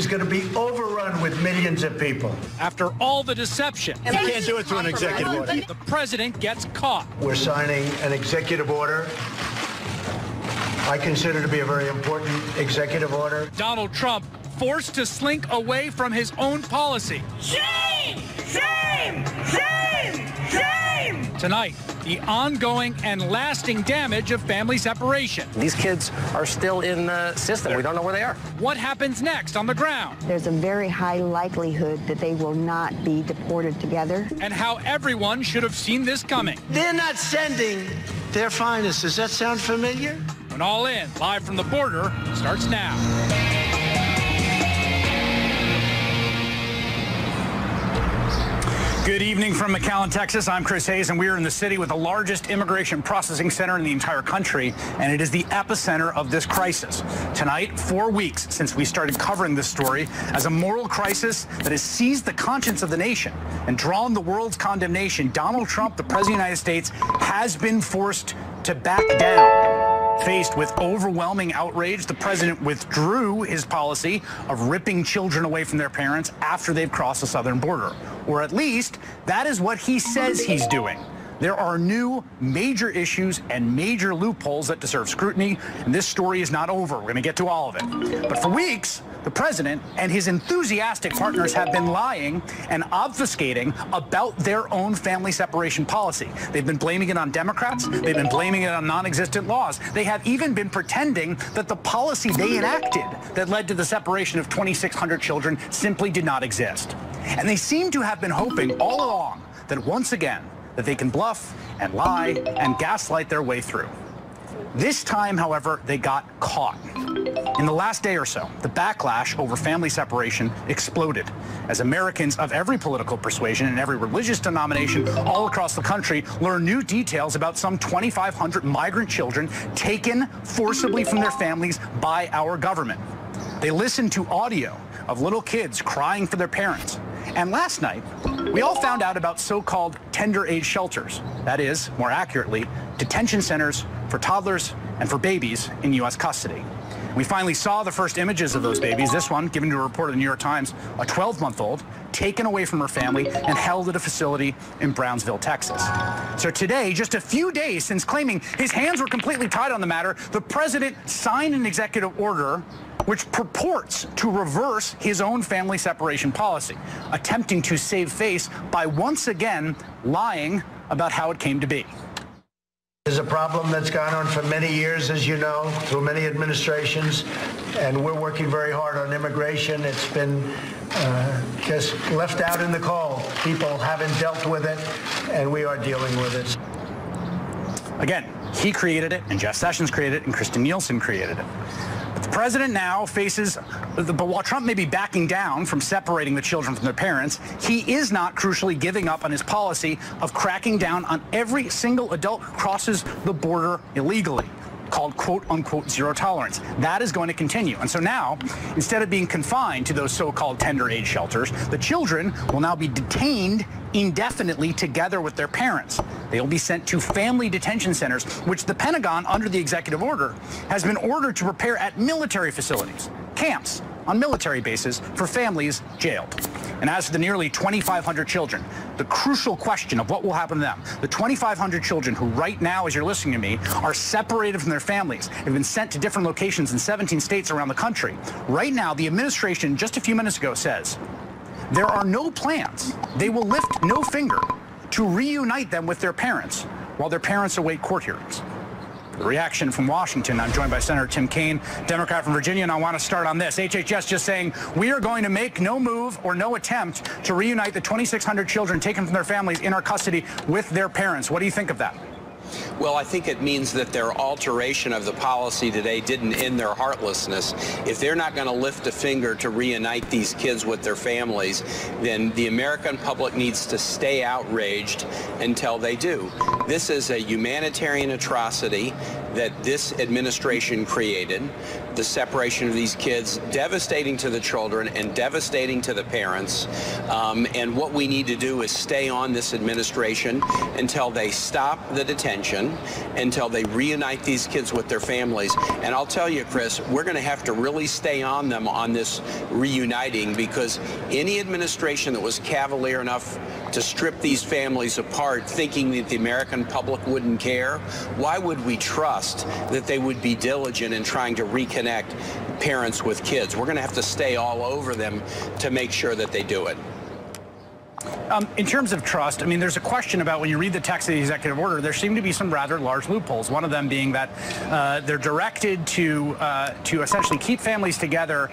going to be overrun with millions of people. After all the deception, You can't do it through an executive order. the president gets caught. We're signing an executive order. I consider to be a very important executive order. Donald Trump forced to slink away from his own policy. Shame! Shame! Shame! Shame! Tonight, the ongoing and lasting damage of family separation. These kids are still in the system. We don't know where they are. What happens next on the ground? There's a very high likelihood that they will not be deported together. And how everyone should have seen this coming. They're not sending their finest. Does that sound familiar? When All In, live from the border, starts now. Good evening from McAllen, Texas. I'm Chris Hayes, and we are in the city with the largest immigration processing center in the entire country, and it is the epicenter of this crisis. Tonight, 4 weeks since we started covering this story as a moral crisis that has seized the conscience of the nation and drawn the world's condemnation, Donald Trump, the President of the United States, has been forced to back down. Faced with overwhelming outrage, the president withdrew his policy of ripping children away from their parents after they've crossed the southern border. Or at least, that is what he says he's doing. There are new major issues and major loopholes that deserve scrutiny, and this story is not over. We're going to get to all of it. But for weeks, the president and his enthusiastic partners have been lying and obfuscating about their own family separation policy. They've been blaming it on Democrats. They've been blaming it on non-existent laws. They have even been pretending that the policy they enacted that led to the separation of 2,600 children simply did not exist. And they seem to have been hoping all along that once again, that they can bluff and lie and gaslight their way through. This time, however, they got caught. In the last day or so, the backlash over family separation exploded as Americans of every political persuasion and every religious denomination all across the country learned new details about some 2,500 migrant children taken forcibly from their families by our government. They listened to audio of little kids crying for their parents. And last night, we all found out about so-called tender age shelters. That is, more accurately, detention centers for toddlers and for babies in U.S. custody. We finally saw the first images of those babies. This one, given to a reporter in the New York Times, a 12-month-old, taken away from her family and held at a facility in Brownsville, Texas. So today, just a few days since claiming his hands were completely tied on the matter, the president signed an executive order which purports to reverse his own family separation policy, attempting to save face by once again lying about how it came to be. There's a problem that's gone on for many years, as you know, through many administrations, and we're working very hard on immigration. It's been just left out in the cold. People haven't dealt with it, and we are dealing with it. Again, he created it, and Jeff Sessions created it, and Kristen Nielsen created it. But the president now faces, but while Trump may be backing down from separating the children from their parents, he is not crucially giving up on his policy of cracking down on every single adult who crosses the border illegally, called quote-unquote zero tolerance. That is going to continue. And so now, instead of being confined to those so-called tender age shelters, the children will now be detained indefinitely together with their parents. They will be sent to family detention centers, which the Pentagon, under the executive order, has been ordered to prepare at military facilities, camps on military bases for families jailed. And as for the nearly 2,500 children, the crucial question of what will happen to them, the 2,500 children who right now, as you're listening to me, are separated from their families, have been sent to different locations in 17 states around the country. Right now, the administration just a few minutes ago says there are no plans. They will lift no finger to reunite them with their parents while their parents await court hearings. The reaction from Washington. I'm joined by Senator Tim Kaine, Democrat from Virginia, and I want to start on this. HHS just saying we are going to make no move or no attempt to reunite the 2,600 children taken from their families in our custody with their parents. What do you think of that? Well, I think it means that their alteration of the policy today didn't end their heartlessness. If they're not going to lift a finger to reunite these kids with their families, then the American public needs to stay outraged until they do. This is a humanitarian atrocity that this administration created. The separation of these kids, devastating to the children and devastating to the parents. And what we need to do is stay on this administration until they stop the detention, until they reunite these kids with their families. And I'll tell you, Chris, we're going to have to really stay on them on this reuniting, because any administration that was cavalier enough to strip these families apart thinking that the American public wouldn't care, why would we trust that they would be diligent in trying to reconnect parents with kids? We're going to have to stay all over them to make sure that they do it. In terms of trust, I mean, there's a question about, when you read the text of the executive order, there seem to be some rather large loopholes. One of them being that they're directed to essentially keep families together,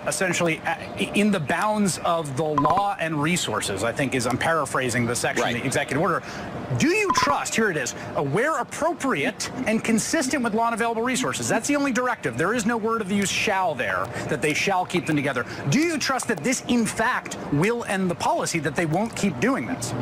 essentially in the bounds of the law and resources, I think is, I'm paraphrasing the section of the executive order. Do you trust, here it is, where appropriate and consistent with law and available resources? That's the only directive. There is no word of the use shall there, that they shall keep them together. Do you trust that this, in fact, will end the policy, that they won't keep doing this?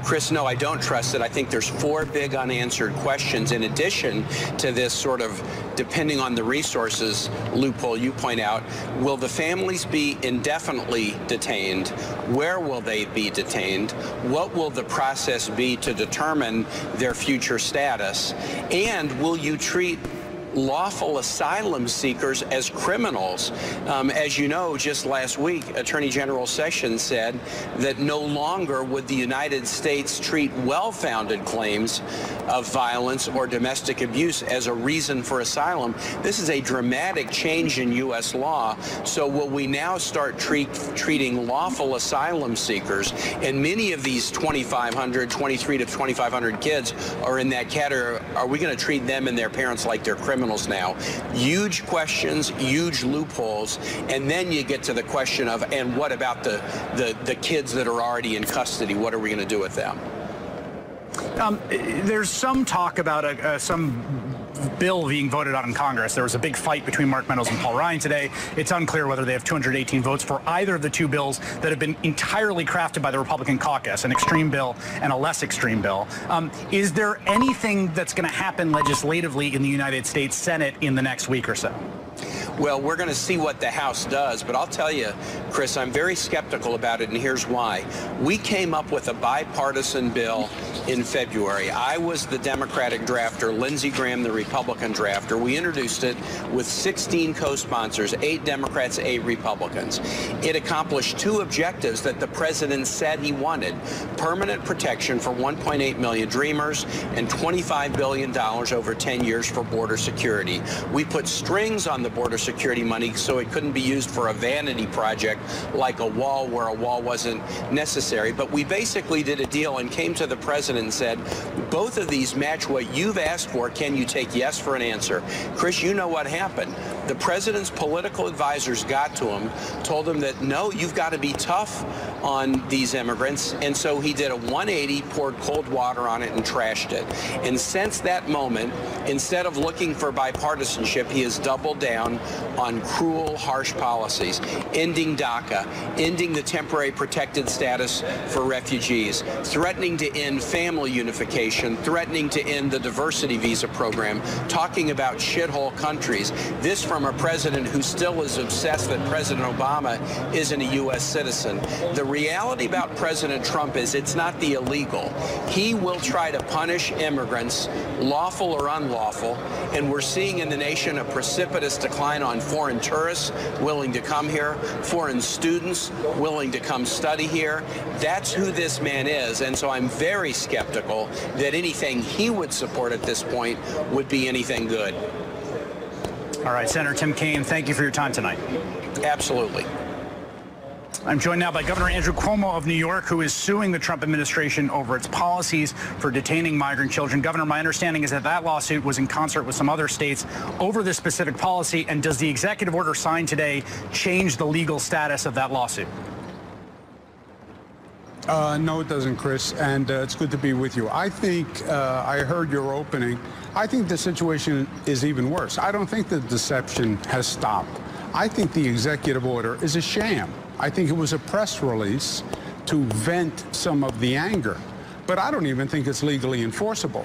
Chris, no, I don't trust it. I think there's 4 big unanswered questions in addition to this sort of, depending on the resources loophole you point out. Will the families be indefinitely detained? Where will they be detained? What will the process be to determine their future status? And will you treat lawful asylum seekers as criminals? As you know, just last week, Attorney General Sessions said that no longer would the United States treat well-founded claims of violence or domestic abuse as a reason for asylum. This is a dramatic change in U.S. law. So will we now start treating lawful asylum seekers, and many of these 2,500, 23 to 2,500 kids are in that category, are we going to treat them and their parents like they're criminals now? Huge questions, huge loopholes, and then you get to the question of, and what about the kids that are already in custody? What are we going to do with them? There's some talk about some bill being voted on in Congress. There was a big fight between Mark Meadows and Paul Ryan today. It's unclear whether they have 218 votes for either of the 2 bills that have been entirely crafted by the Republican caucus, an extreme bill and a less extreme bill. Is there anything that's going to happen legislatively in the United States Senate in the next week or so? Well, we're going to see what the House does, but I'll tell you, Chris, I'm very skeptical about it, and here's why. We came up with a bipartisan bill in February. I was the Democratic drafter, Lindsey Graham the Republican drafter. We introduced it with 16 co-sponsors, 8 Democrats, 8 Republicans. It accomplished 2 objectives that the president said he wanted: permanent protection for 1.8 million Dreamers and $25 billion over 10 years for border security. We put strings on the border security money so it couldn't be used for a vanity project like a wall, where a wall wasn't necessary. But we basically did a deal and came to the president and said, both of these match what you've asked for. Can you take yes for an answer? Chris, you know what happened. The president's political advisors got to him, told him that, no, you've got to be tough on these immigrants. And so he did a 180, poured cold water on it, and trashed it. And since that moment, instead of looking for bipartisanship, he has doubled down on cruel, harsh policies, ending DACA, ending the temporary protected status for refugees, threatening to end family unification, threatening to end the diversity visa program, talking about shithole countries. This from a president who still is obsessed that President Obama isn't a U.S. citizen. The reality about President Trump is it's not the illegal. He will try to punish immigrants, lawful or unlawful, and we're seeing in the nation a precipitous decline on foreign tourists willing to come here, foreign students willing to come study here. That's who this man is, and so I'm very skeptical that anything he would support at this point would be anything good. All right, Senator Tim Kaine, thank you for your time tonight. Absolutely. I'm joined now by Governor Andrew Cuomo of New York, who is suing the Trump administration over its policies for detaining migrant children. Governor, my understanding is that that lawsuit was in concert with some other states over this specific policy. And does the executive order signed today change the legal status of that lawsuit? No, it doesn't, Chris, and it's good to be with you. I think I heard your opening. I think the situation is even worse. I don't think the deception has stopped. I think the executive order is a sham. I think it was a press release to vent some of the anger. but I don't even think it's legally enforceable.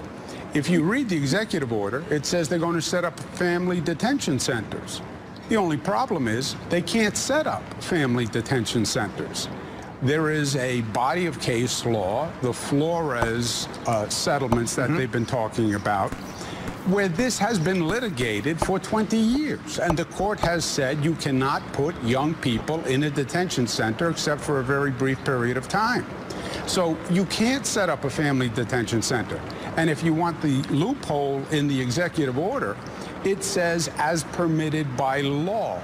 If you read the executive order, it says they're going to set up family detention centers. The only problem is they can't set up family detention centers. There is a body of case law, the Flores settlements that they've been talking about, where this has been litigated for 20 years. And the court has said you cannot put young people in a detention center except for a very brief period of time. So you can't set up a family detention center. And if you want the loophole in the executive order, it says as permitted by law.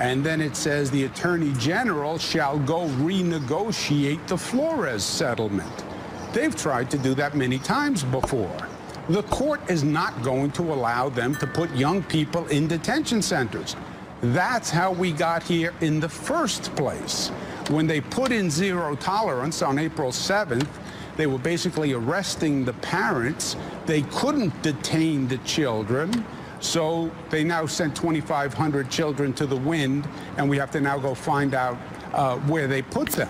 And then it says the Attorney General shall go renegotiate the Flores settlement. They've tried to do that many times before. The court is not going to allow them to put young people in detention centers. That's how we got here in the first place. When they put in zero tolerance on April 7th, they were basically arresting the parents. They couldn't detain the children. So they now sent 2,500 children to the wind, and we have to now go find out where they put them.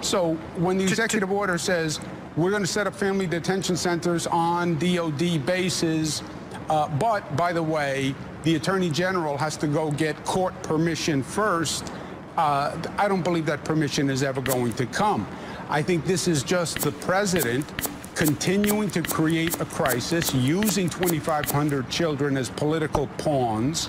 So when the executive order says we're going to set up family detention centers on DOD bases, but by the way, the Attorney General has to go get court permission first, I don't believe that permission is ever going to come. I think this is just the president continuing to create a crisis, using 2,500 children as political pawns,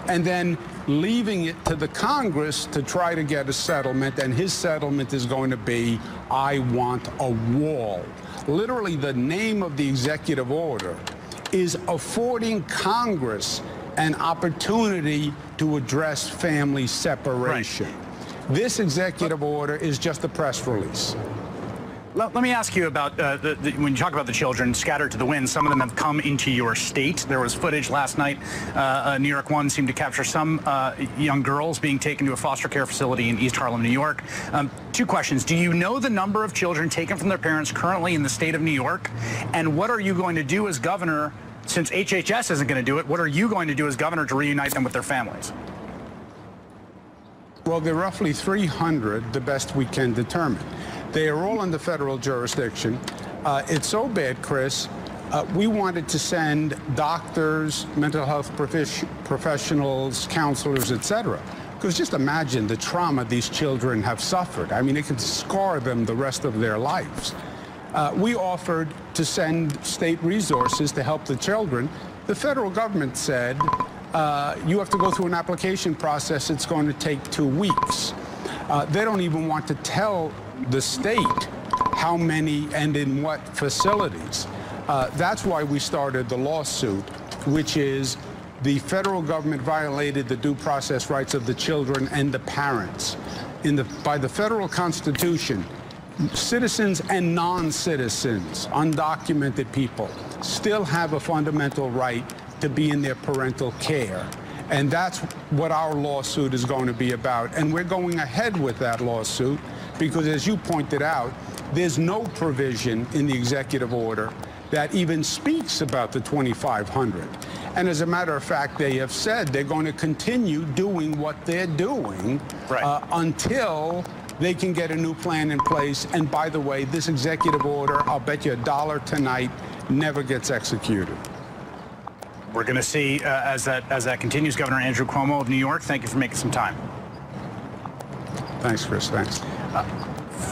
and then leaving it to the Congress to try to get a settlement, and his settlement is going to be, I want a wall. Literally, the name of the executive order is affording Congress an opportunity to address family separation. Right. This executive order is just a press release. Let me ask you about, when you talk about the children scattered to the wind, some of them have come into your state. There was footage last night. New York One seemed to capture some young girls being taken to a foster care facility in East Harlem, New York. Two questions. Do you know the number of children taken from their parents currently in the state of New York? And what are you going to do as governor, since HHS isn't going to do it, what are you going to do as governor to reunite them with their families? Well, there are roughly 300, the best we can determine. They are all under federal jurisdiction. It's so bad, Chris, we wanted to send doctors, mental health professionals, counselors, etc. Because just imagine the trauma these children have suffered. I mean, it could scar them the rest of their lives. We offered to send state resources to help the children. The federal government said, you have to go through an application process. It's going to take 2 weeks. They don't even want to tell the state how many and in what facilities. That's why we started the lawsuit, which is the federal government violated the due process rights of the children and the parents. By the federal Constitution, citizens and non-citizens, undocumented people, still have a fundamental right to be in their parental care. And that's what our lawsuit is going to be about. And we're going ahead with that lawsuit because, as you pointed out, there's no provision in the executive order that even speaks about the 2,500. And as a matter of fact, they have said they're going to continue doing what they're doing until they can get a new plan in place. And by the way, this executive order, I'll bet you $1 tonight, never gets executed. We're going to see as that continues. Governor Andrew Cuomo of New York, thank you for making some time. Thanks, Chris. Thanks.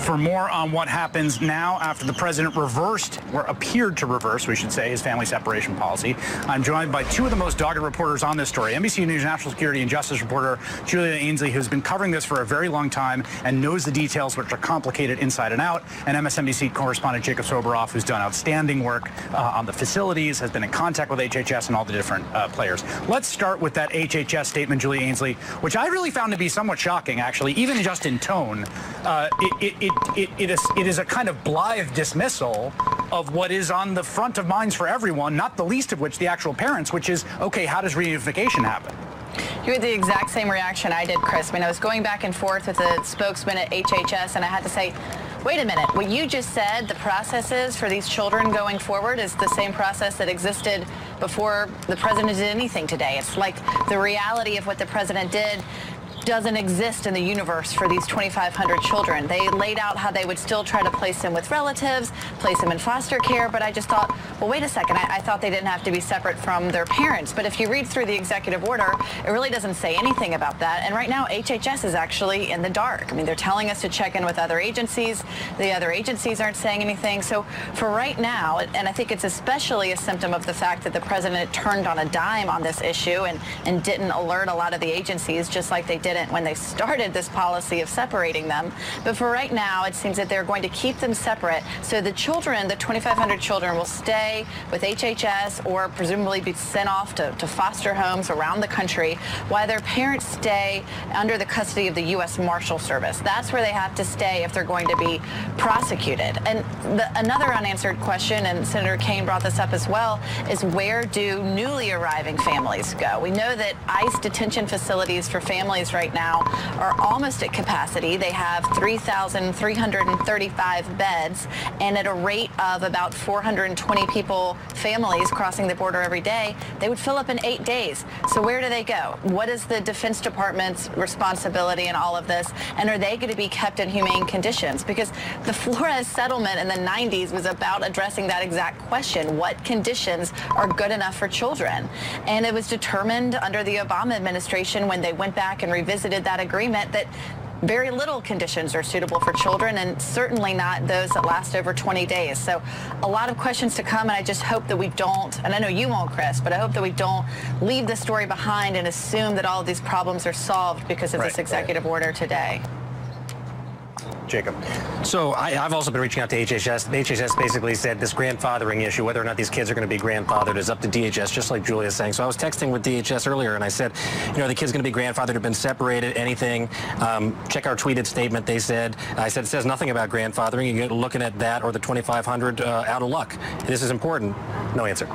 For more on what happens now after the president reversed, or appeared to reverse, we should say, his family separation policy, I'm joined by two of the most dogged reporters on this story. NBC News national security and justice reporter Julia Ainsley, who's been covering this for a very long time and knows the details, which are complicated inside and out, and MSNBC correspondent Jacob Soboroff, who's done outstanding work on the facilities, has been in contact with HHS and all the different players. Let's start with that HHS statement, Julia Ainsley, which I really found to be somewhat shocking, actually, even just in tone. It is a kind of blithe dismissal of what is on the front of minds for everyone, not the least of which the actual parents, which is, okay, how does reunification happen? You had the exact same reaction I did, Chris. I mean, I was going back and forth with the spokesman at HHS, and I had to say, wait a minute, what you just said, the processes for these children going forward is the same process that existed before the president did anything today. It's like the reality of what the president did doesn't exist in the universe for these 2,500 children. They laid out how they would still try to place them with relatives, place them in foster care, but I just thought, well, wait a second, I thought they didn't have to be separate from their parents. But if you read through the executive order, it really doesn't say anything about that. And right now, HHS is actually in the dark. I mean, they're telling us to check in with other agencies. The other agencies aren't saying anything. So for right now, and I think it's especially a symptom of the fact that the president turned on a dime on this issue and didn't alert a lot of the agencies, just like they didn't when they started this policy of separating them. But for right now, it seems that they're going to keep them separate. So the children, the 2,500 children, will stay with HHS or presumably be sent off to foster homes around the country while their parents stay under the custody of the U.S. Marshal Service. That's where they have to stay if they're going to be prosecuted. And another unanswered question, and Senator Kaine brought this up as well, is where do newly arriving families go? We know that ICE detention facilities for families right now are almost at capacity. They have 3,335 beds, and at a rate of about 420 people, families crossing the border every day, they would fill up in 8 days. So where do they go? What is the Defense Department's responsibility in all of this? And are they going to be kept in humane conditions? Because the Flores settlement in the 90s was about addressing that exact question. What conditions are good enough for children? And it was determined under the Obama administration when they went back and revisited that agreement that very little conditions are suitable for children, and certainly not those that last over 20 days. So a lot of questions to come, and I just hope that we don't, and I know you won't, Chris, but I hope that we don't leave the story behind and assume that all of these problems are solved because of this executive order today. Jacob. So I've also been reaching out to HHS. HHS basically said this grandfathering issue, whether or not these kids are going to be grandfathered, is up to DHS, just like Julia's saying. So I was texting with DHS earlier, and I said, you know, the kid's going to be grandfathered, have been separated, anything. Check our tweeted statement, they said. I said, it says nothing about grandfathering. You're looking at that or the 2,500 out of luck. This is important. No answer.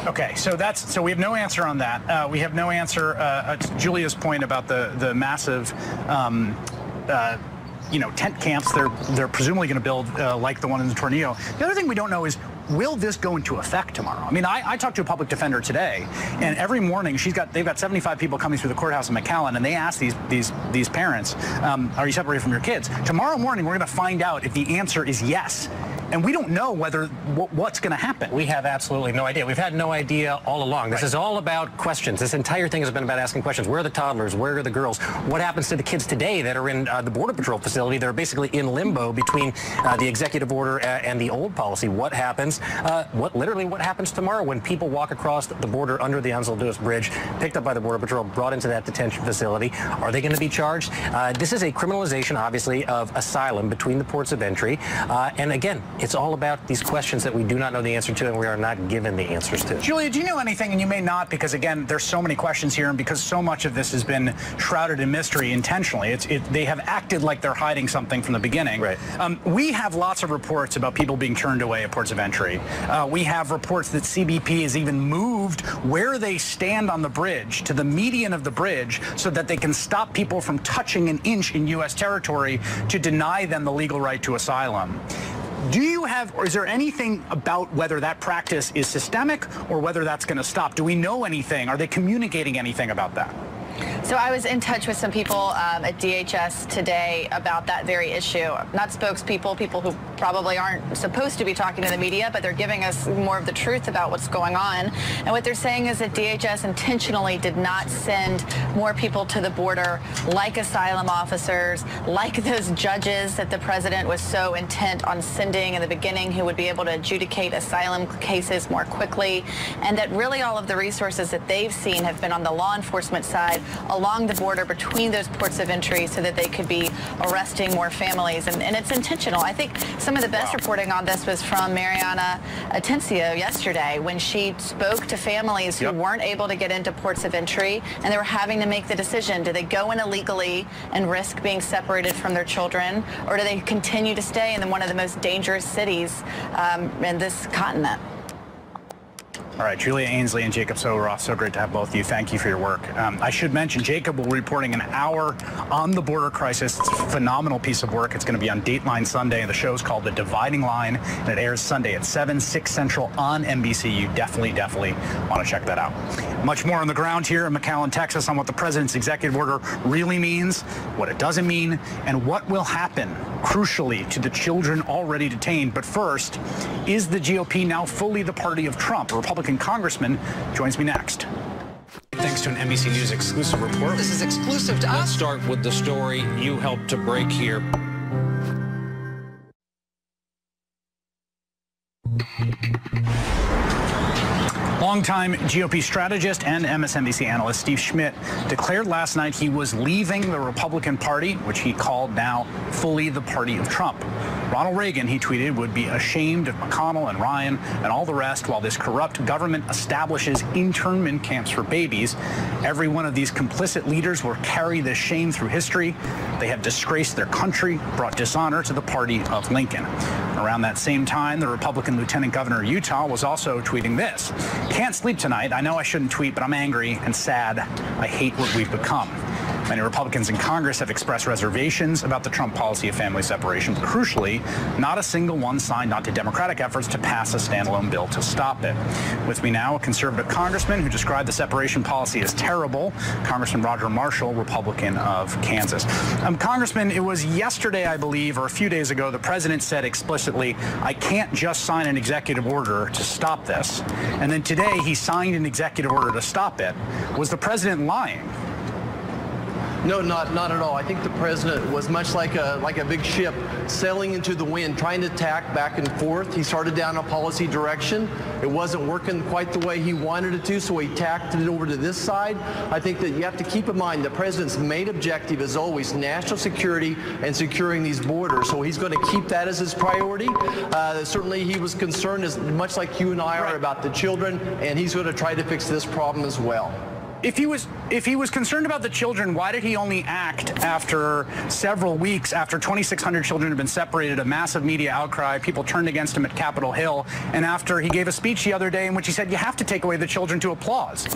Okay, so we have no answer on that. We have no answer to Julia's point about the massive tent camps they're presumably going to build like the one in the Tornillo. The other thing we don't know is, will this go into effect tomorrow? I mean, I talked to a public defender today, and every morning they've got 75 people coming through the courthouse in McAllen, and they ask these parents, are you separated from your kids? Tomorrow morning, we're going to find out if the answer is yes. And we don't know what's going to happen. We have absolutely no idea. We've had no idea all along. This is all about questions. This entire thing has been about asking questions. Where are the toddlers? Where are the girls? What happens to the kids today that are in the Border Patrol facility? They're basically in limbo between the executive order and the old policy. What happens? What happens tomorrow when people walk across the border under the Anzalduas Bridge, picked up by the Border Patrol, brought into that detention facility? Are they going to be charged? This is a criminalization, obviously, of asylum between the ports of entry. And again, it's all about these questions that we do not know the answer to and we are not given the answers to. Julia, do you know anything, and you may not, because again, there's so many questions here, and because so much of this has been shrouded in mystery intentionally. They have acted like they're hiding something from the beginning. Right. We have lots of reports about people being turned away at ports of entry. We have reports that CBP has even moved where they stand on the bridge to the median of the bridge so that they can stop people from touching an inch in U.S. territory to deny them the legal right to asylum. Do you have, or is there anything about whether that practice is systemic or whether that's going to stop? Do we know anything? Are they communicating anything about that? So I was in touch with some people at DHS today about that very issue. Not spokespeople, people who probably aren't supposed to be talking to the media, but they're giving us more of the truth about what's going on. And what they're saying is that DHS intentionally did not send more people to the border, like asylum officers, like those judges that the president was so intent on sending in the beginning, who would be able to adjudicate asylum cases more quickly, and that really all of the resources that they've seen have been on the law enforcement side along the border between those ports of entry so that they could be arresting more families. And it's intentional. I think some of the best reporting on this was from Mariana Atencio yesterday when she spoke to families who weren't able to get into ports of entry, and they were having to make the decision. Do they go in illegally and risk being separated from their children, or do they continue to stay in one of the most dangerous cities in this continent? All right, Julia Ainsley and Jacob Soboroff, so great to have both of you. Thank you for your work. I should mention, Jacob will be reporting an hour on the border crisis. It's a phenomenal piece of work. It's going to be on Dateline Sunday. The show's called The Dividing Line, and it airs Sunday at 7, 6 Central on NBC. You definitely want to check that out. Much more on the ground here in McAllen, Texas, on what the president's executive order really means, what it doesn't mean, and what will happen, crucially, to the children already detained. But first, is the GOP now fully the party of Trump? A Republican congressman joins me next. Thanks to an NBC News exclusive report. This is exclusive to us. Let's start with the story you helped to break here. Longtime GOP strategist and MSNBC analyst Steve Schmidt declared last night he was leaving the Republican Party, which he called now fully the party of Trump. Ronald Reagan, he tweeted, would be ashamed of McConnell and Ryan and all the rest while this corrupt government establishes internment camps for babies. Every one of these complicit leaders will carry this shame through history. They have disgraced their country, brought dishonor to the party of Lincoln. Around that same time, the Republican lieutenant governor of Utah was also tweeting this. Can't sleep tonight. I know I shouldn't tweet, but I'm angry and sad. I hate what we've become. Many Republicans in Congress have expressed reservations about the Trump policy of family separation, but crucially, not a single one signed on to Democratic efforts to pass a standalone bill to stop it. With me now, a conservative congressman who described the separation policy as terrible, Congressman Roger Marshall, Republican of Kansas. Congressman, it was yesterday, I believe, or a few days ago, the president said explicitly, I can't just sign an executive order to stop this. And then today, he signed an executive order to stop it. Was the president lying? No, not at all. I think the president was much like a big ship sailing into the wind, trying to tack back and forth. He started down a policy direction. It wasn't working quite the way he wanted it to, so he tacked it over to this side. I think that you have to keep in mind the president's main objective is always national security and securing these borders. So he's going to keep that as his priority. Certainly he was concerned, as much like you and I are, about the children, and he's going to try to fix this problem as well. If he was concerned about the children, why did he only act after several weeks after 2,600 children had been separated, a massive media outcry, people turned against him at Capitol Hill, and after he gave a speech the other day in which he said you have to take away the children to applause?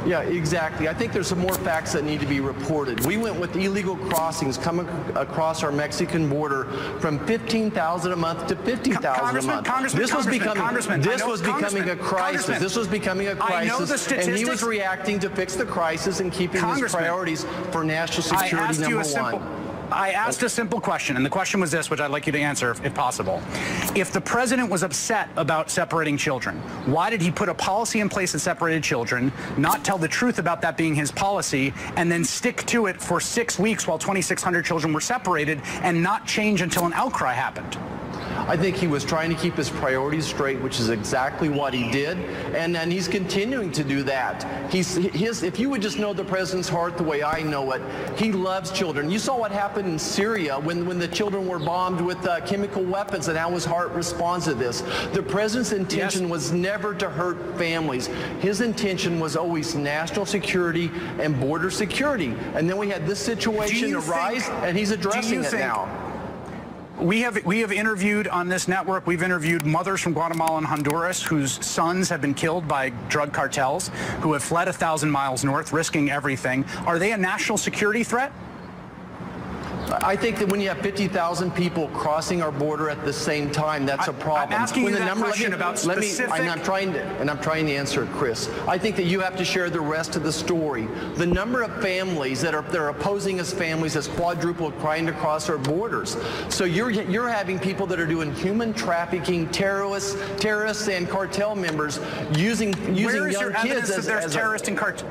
Yeah, exactly. I think there's some more facts that need to be reported. We went with illegal crossings coming across our Mexican border from 15,000 a month to 50,000 a month. This was becoming a crisis. This was becoming a crisis, and he was reacting to fix the crisis and keeping his priorities for national security number one. I asked a simple question, and the question was this, which I'd like you to answer if possible. If the president was upset about separating children, why did he put a policy in place that separated children, not tell the truth about that being his policy, and then stick to it for 6 weeks while 2,600 children were separated and not change until an outcry happened? I think he was trying to keep his priorities straight, which is exactly what he did, and he's continuing to do that. If you would just know the president's heart the way I know it, he loves children. You saw what happened in Syria when the children were bombed with chemical weapons, and how his heart responds to this. The president's intention was never to hurt families. His intention was always national security and border security. And then we had this situation arise, and he's addressing it now. We have interviewed on this network, we've interviewed mothers from Guatemala and Honduras whose sons have been killed by drug cartels, who have fled 1,000 miles north, risking everything. Are they a national security threat? I think that when you have 50,000 people crossing our border at the same time, that's a problem. I'm asking you that question about specific... I'm trying to answer it, Chris. I think that you have to share the rest of the story. The number of families that are opposing us families has quadrupled trying to cross our borders. So you're having people that are doing human trafficking, terrorists and cartel members using young kids as terrorists and cartel?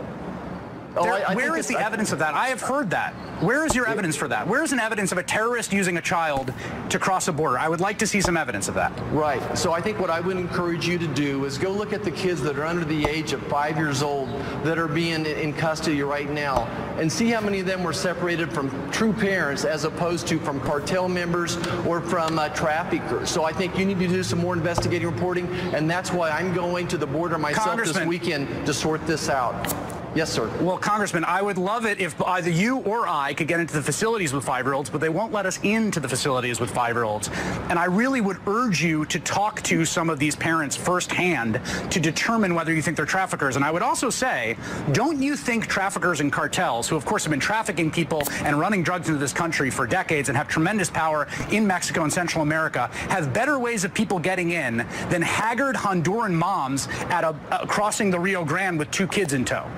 Where is the evidence of that? I have heard that. Where is your evidence for that? Where is an evidence of a terrorist using a child to cross a border? I would like to see some evidence of that. Right. So I think what I would encourage you to do is go look at the kids that are under the age of 5 years old that are being in custody right now, and see how many of them were separated from true parents as opposed to from cartel members or from traffickers. So I think you need to do some more investigative reporting, and that's why I'm going to the border myself this weekend to sort this out. Yes, sir. Well, Congressman, I would love it if either you or I could get into the facilities with 5-year-olds, but they won't let us into the facilities with 5-year-olds. And I really would urge you to talk to some of these parents firsthand to determine whether you think they're traffickers. And I would also say, don't you think traffickers and cartels, who of course have been trafficking people and running drugs into this country for decades and have tremendous power in Mexico and Central America, have better ways of people getting in than haggard Honduran moms at crossing the Rio Grande with 2 kids in tow?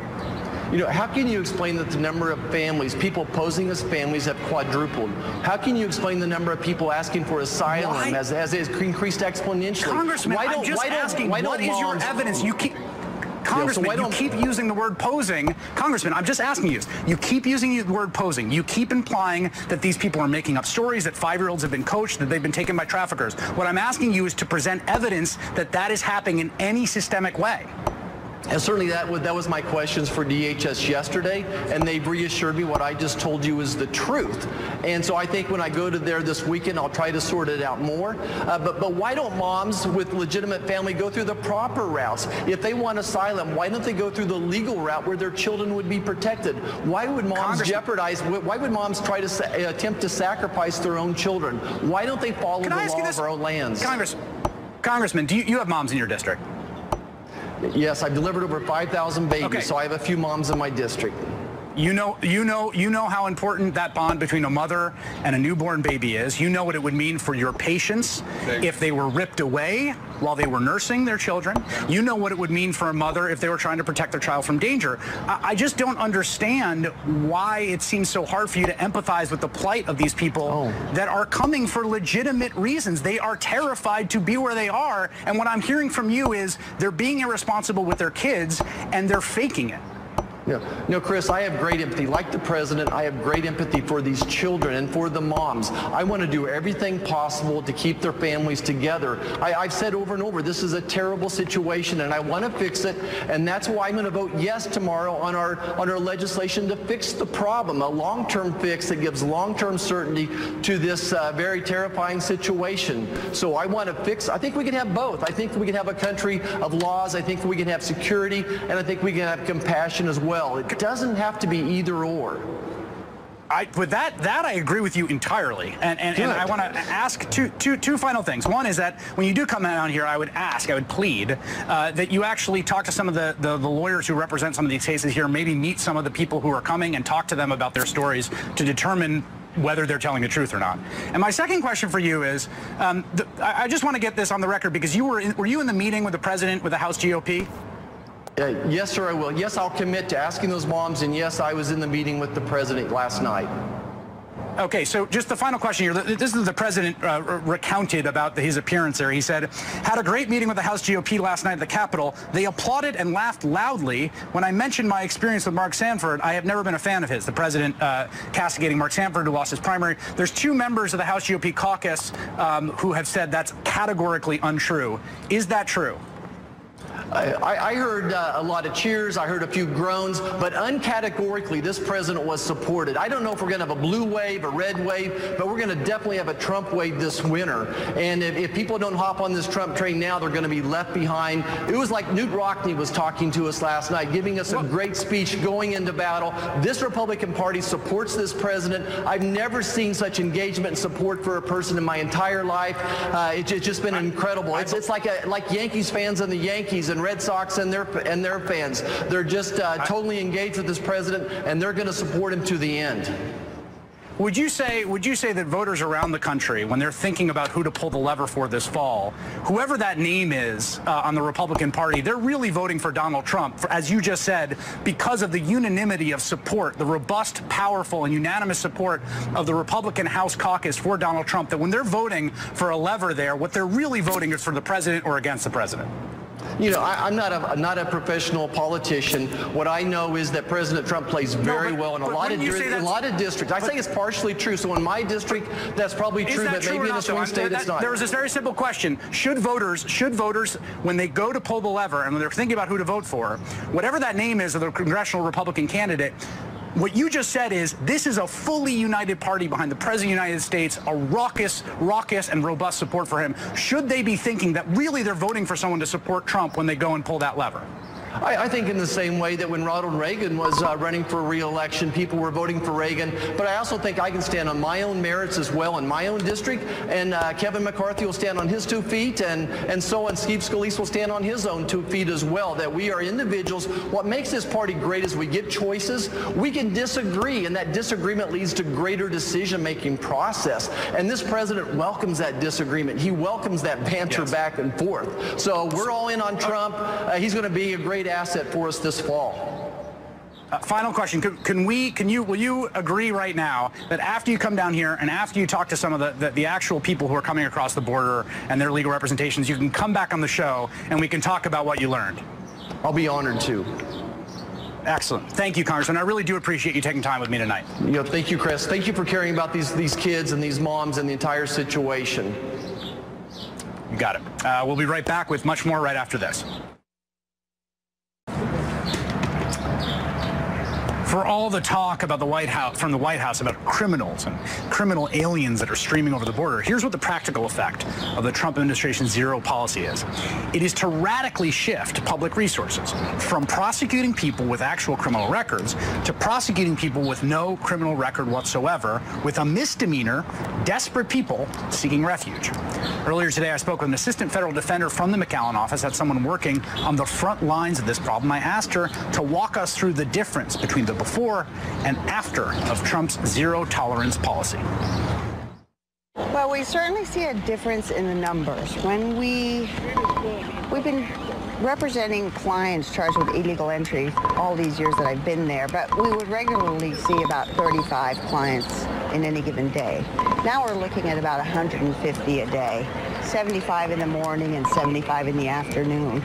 You know, how can you explain that the number of families, people posing as families, have quadrupled? How can you explain the number of people asking for asylum has increased exponentially? Congressman, I'm just asking, what is your evidence? You keep... Congressman, you keep using the word posing. Congressman, I'm just asking you. You keep using the word posing. You keep implying that these people are making up stories, that 5-year-olds have been coached, that they've been taken by traffickers. What I'm asking you is to present evidence that that is happening in any systemic way. And certainly that was my questions for DHS yesterday, and they've reassured me what I just told you is the truth. And so I think when I go to there this weekend, I'll try to sort it out more. But why don't moms with legitimate family go through the proper routes? If they want asylum, why don't they go through the legal route where their children would be protected? Why would moms jeopardize, why would moms try to attempt to sacrifice their own children? Why don't they follow the law of our own lands? Congressman, do you have moms in your district? Yes, I've delivered over 5,000 babies, so I have a few moms in my district. You know how important that bond between a mother and a newborn baby is. You know what it would mean for your patients if they were ripped away while they were nursing their children. You know what it would mean for a mother if they were trying to protect their child from danger. I just don't understand why it seems so hard for you to empathize with the plight of these people that are coming for legitimate reasons. They are terrified to be where they are, and what I'm hearing from you is they're being irresponsible with their kids and they're faking it. No, Chris, I have great empathy. Like the president, I have great empathy for these children and for the moms. I want to do everything possible to keep their families together. I've said over and over, this is a terrible situation, and I want to fix it, and that's why I'm going to vote yes tomorrow on our legislation to fix the problem, a long-term fix that gives long-term certainty to this very terrifying situation. So I want to fix. I think we can have both. I think we can have a country of laws. I think we can have security, and I think we can have compassion as well. It doesn't have to be either or. With that I agree with you entirely. And I want to ask two final things. One is that when you do come down here, I would plead that you actually talk to some of the lawyers who represent some of these cases here, maybe meet some of the people who are coming and talk to them about their stories to determine whether they're telling the truth or not. And my second question for you is, I just want to get this on the record because were you in the meeting with the president with the House GOP? Yes, sir, I will. Yes, I'll commit to asking those moms, and yes, I was in the meeting with the president last night. Okay, so just the final question here. This is the president recounted about his appearance there. He said, had a great meeting with the House GOP last night at the Capitol. They applauded and laughed loudly when I mentioned my experience with Mark Sanford. I have never been a fan of his. The president castigating Mark Sanford, who lost his primary. There's 2 members of the House GOP caucus who have said that's categorically untrue. Is that true? I heard a lot of cheers. I heard a few groans, but uncategorically, this president was supported. I don't know if we're going to have a blue wave, a red wave, but we're going to definitely have a Trump wave this winter. And if people don't hop on this Trump train now, they're going to be left behind. It was like Newt Rockney was talking to us last night, giving us a great speech going into battle. This Republican Party supports this president. I've never seen such engagement and support for a person in my entire life. It's just been incredible. It's like Yankees fans and the Yankees and Red Sox and their fans. They're just totally engaged with this president, and they're going to support him to the end. Would you say that voters around the country, when they're thinking about who to pull the lever for this fall, whoever that name is on the Republican Party, they're really voting for Donald Trump, as you just said, because of the unanimity of support, the robust, powerful, and unanimous support of the Republican House caucus for Donald Trump, that when they're voting for a lever there, what they're really voting is for the president or against the president? You know, I'm not a professional politician. What I know is that President Trump plays very well in a lot of districts. I say it's partially true. So in my district, that's probably true, but maybe in a swing state it's not. There was this very simple question. Should voters, when they go to pull the lever and when they're thinking about who to vote for, whatever that name is of the congressional Republican candidate, what you just said is this is a fully united party behind the President of the United States, a raucous and robust support for him. Should they be thinking that really they're voting for someone to support Trump when they go and pull that lever? I think in the same way that when Ronald Reagan was running for re-election, people were voting for Reagan. But I also think I can stand on my own merits as well in my own district. And Kevin McCarthy will stand on his 2 feet, and so on Steve Scalise will stand on his own 2 feet as well, that we are individuals. What makes this party great is we get choices. We can disagree, and that disagreement leads to greater decision-making process. And this president welcomes that disagreement. He welcomes that banter back and forth. So we're all in on Trump. He's going to be a great asset for us this fall. Final question. Will you agree right now that after you come down here and after you talk to some of the actual people who are coming across the border and their legal representations, you can come back on the show and we can talk about what you learned? I'll be honored to. Excellent. Thank you, Congressman. I really do appreciate you taking time with me tonight. Thank you, Chris. Thank you for caring about these kids and these moms and the entire situation. You got it. We'll be right back with much more right after this. For all the talk about the White House, from the White House, about criminals and criminal aliens that are streaming over the border, here's what the practical effect of the Trump administration's zero policy is. It is to radically shift public resources from prosecuting people with actual criminal records to prosecuting people with no criminal record whatsoever, with a misdemeanor, desperate people seeking refuge. Earlier today, I spoke with an assistant federal defender from the McAllen office. That's someone working on the front lines of this problem. I asked her to walk us through the difference between the before and after of Trump's zero-tolerance policy. Well, we certainly see a difference in the numbers. When we've been representing clients charged with illegal entry all these years that I've been there, but we would regularly see about 35 clients in any given day. Now we're looking at about 150 a day, 75 in the morning and 75 in the afternoon.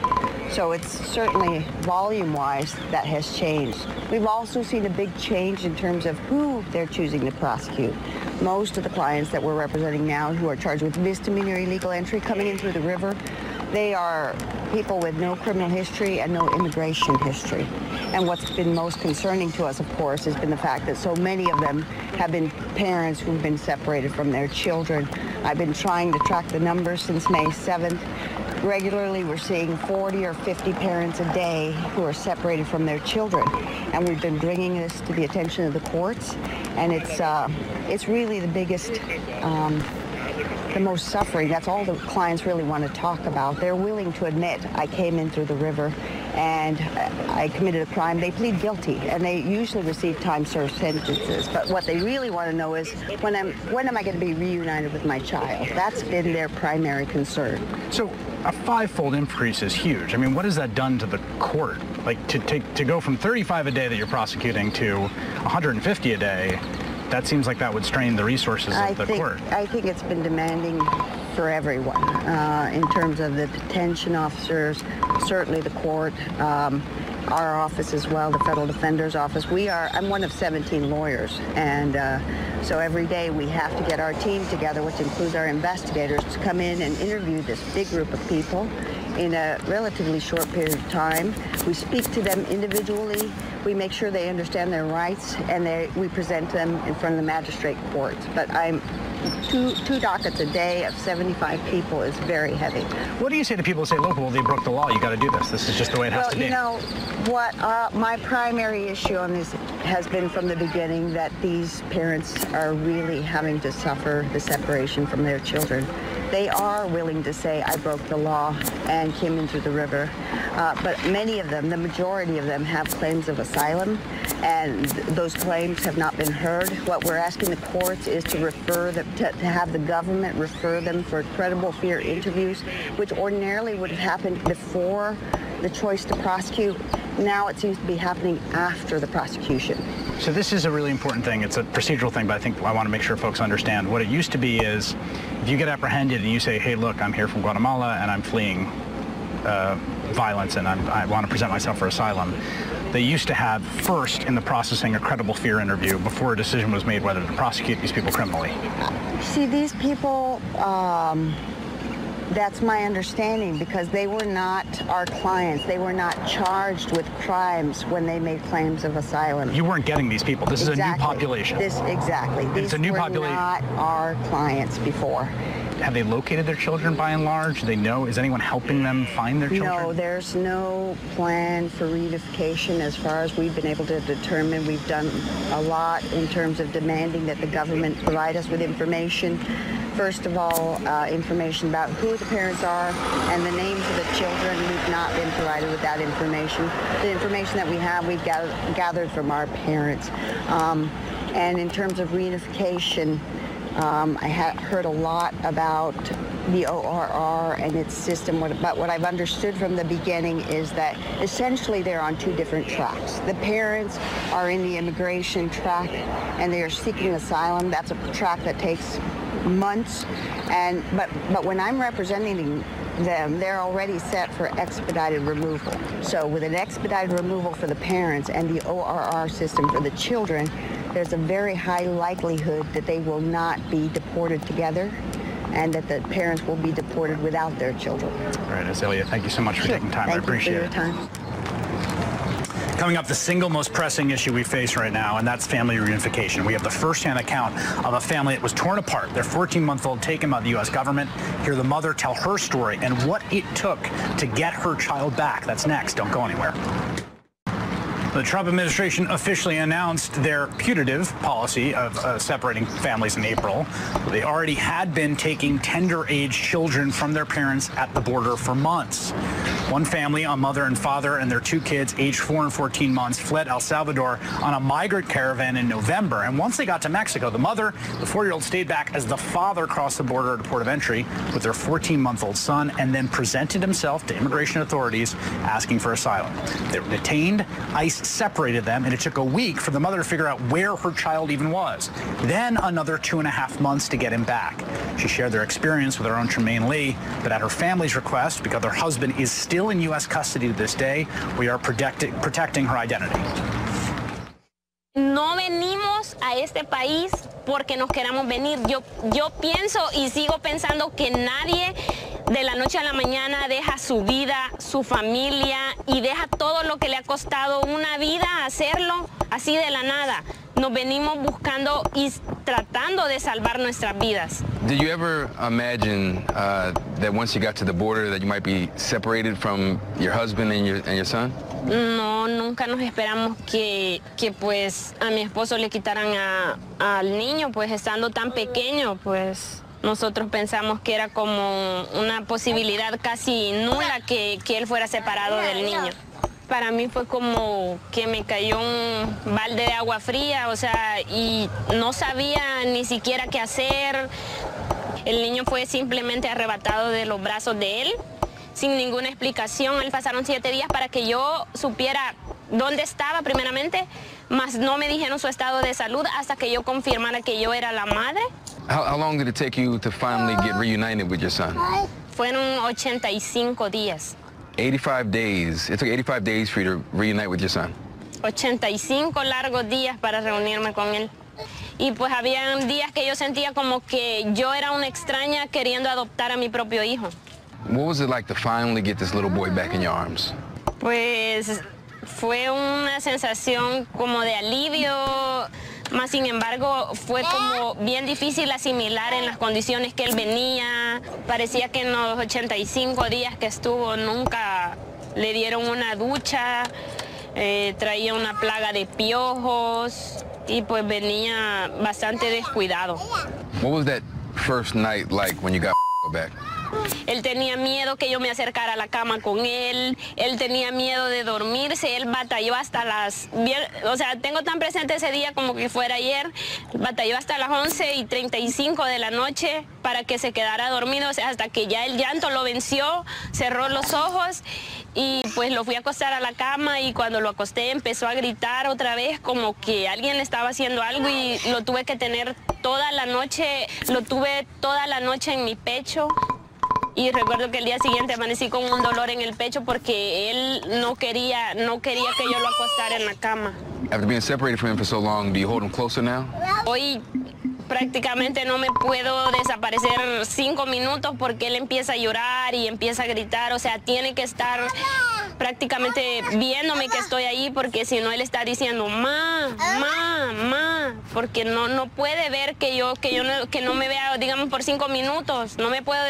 So it's certainly volume-wise that has changed. We've also seen a big change in terms of who they're choosing to prosecute. Most of the clients that we're representing now who are charged with misdemeanor illegal entry coming in through the river, they are people with no criminal history and no immigration history. And what's been most concerning to us, of course, has been the fact that so many of them have been parents who've been separated from their children. I've been trying to track the numbers since May 7th. Regularly, we're seeing 40 or 50 parents a day who are separated from their children. And we've been bringing this to the attention of the courts. And it's really the biggest, the most suffering. That's all the clients really want to talk about. They're willing to admit, I came in through the river and I committed a crime. They plead guilty, and they usually receive time-served sentences. But what they really want to know is, when am I going to be reunited with my child? That's been their primary concern. So a five-fold increase is huge. I mean, what has that done to the court? Like, to go from 35 a day that you're prosecuting to 150 a day, that seems like that would strain the resources of the court. I think it's been demanding for everyone in terms of the detention officers, certainly the court, our office as well, the Federal Defender's Office. I'm one of 17 lawyers, and so every day we have to get our team together, which includes our investigators, to come in and interview this big group of people in a relatively short period of time. We speak to them individually. We make sure they understand their rights, and we present them in front of the magistrate courts. But two dockets a day of 75 people is very heavy. What do you say to people who say, look, well, they broke the law, you got to do this. This is just the way it has to be. Well, you know, what my primary issue on this has been from the beginning, that these parents are really having to suffer the separation from their children. They are willing to say, I broke the law and came in through the river. But many of them, the majority of them, have claims of asylum, and those claims have not been heard. What we're asking the courts is to refer them, to have the government refer them for credible fear interviews, which ordinarily would have happened before the choice to prosecute. Now it seems to be happening after the prosecution. So this is a really important thing. It's a procedural thing, but I think I want to make sure folks understand. What it used to be is, if you get apprehended and you say, hey, look, I'm here from Guatemala and I'm fleeing violence and I want to present myself for asylum, they used to have first in the processing a credible fear interview before a decision was made whether to prosecute these people criminally. See, these people, that's my understanding, because they were not our clients. They were not charged with crimes when they made claims of asylum. You weren't getting these people. This is a new population. Exactly. These it's a new were population. Not our clients before. have they located their children by and large? Do they know? Is anyone helping them find their children? No, there's no plan for reunification as far as we've been able to determine. We've done a lot in terms of demanding that the government provide us with information. First of all, information about who the parents are and the names of the children. We've not been provided with that information. The information that we have, we've gathered from our parents. And in terms of reunification, I heard a lot about the ORR and its system, but what I've understood from the beginning is that essentially they're on two different tracks. The parents are in the immigration track and they are seeking asylum. That's a track that takes months, but when I'm representing them, they're already set for expedited removal. So with an expedited removal for the parents and the ORR system for the children, there's a very high likelihood that they will not be deported together and that the parents will be deported without their children. All right, Azalea, thank you so much for taking time. I appreciate it. Thank you for your time. Coming up, the single most pressing issue we face right now, and that's family reunification. We have the first-hand account of a family that was torn apart, their 14-month-old taken by the U.S. government. Hear the mother tell her story and what it took to get her child back. That's next. Don't go anywhere. The Trump administration officially announced their putative policy of separating families in April. They already had been taking tender-age children from their parents at the border for months. One family, a mother and father and their two kids, aged 4 and 14 months, fled El Salvador on a migrant caravan in November. And once they got to Mexico, the mother, the 4-year-old, stayed back as the father crossed the border at a port of entry with their 14-month-old son and then presented himself to immigration authorities asking for asylum. They were detained. ICE separated them, and it took a week for the mother to figure out where her child even was. Then another 2.5 months to get him back. She shared their experience with her own Tremaine Lee, but at her family's request, because her husband is still in U.S. custody to this day, we are protecting her identity. No venimos a este país porque nos queramos venir. Yo pienso y sigo pensando que nadie de la noche a la mañana deja su vida, su familia y deja todo lo que le ha costado una vida hacerlo así de la nada. Nos venimos buscando y tratando de salvar nuestras vidas. Did you ever imagine that once you got to the border that you might be separated from your husband and your son? No, nunca nos esperamos que pues a mi esposo le quitaran al niño, pues estando tan pequeño, pues nosotros pensamos que era como una posibilidad casi nula que él fuera separado del niño. Para mí fue como que me cayó un balde de agua fría, o sea, y no sabía ni siquiera qué hacer. El niño fue simplemente arrebatado de los brazos de él, sin ninguna explicación. Pasaron 7 días para que yo supiera dónde estaba primeramente, mas no me dijeron su estado de salud hasta que yo confirmara que yo era la madre. How long did it take you to finally get reunited with your son? Fueron 85 días. 85 days. It took 85 days for you to reunite with your son. 85 largos días para reunirme con él. Y pues habían días que yo sentía como que yo era una extraña queriendo adoptar a mi propio hijo. What was it like to finally get this little boy back in your arms? Pues fue una sensación como de alivio, más sin embargo fue como bien difícil asimilar en las condiciones que él venía. Parecía que en los 85 días que estuvo nunca le dieron una ducha, traía una plaga de piojos y pues venía bastante descuidado. What was that first night like when you got back? Él tenía miedo que yo me acercara a la cama con él tenía miedo de dormirse, él batalló hasta o sea, tengo tan presente ese día como que fuera ayer, batalló hasta las 11:35 de la noche para que se quedara dormido, o sea, hasta que ya el llanto lo venció, cerró los ojos y pues lo fui a acostar a la cama y cuando lo acosté empezó a gritar otra vez como que alguien le estaba haciendo algo y lo tuve que tener toda la noche, lo tuve toda la noche en mi pecho. Y recuerdo que el día siguiente amanecí con un dolor en el pecho porque él no quería que yo lo acostara en la cama. After being separated from him for so long, do you hold him closer now? Hoy prácticamente no me puedo desaparecer 5 minutos porque él empieza a llorar y empieza a gritar. O sea, tiene que estar prácticamente viéndome que estoy ahí, porque si no él está diciendo ma, porque no puede ver que no me vea, digamos, por 5 minutos. No me puedo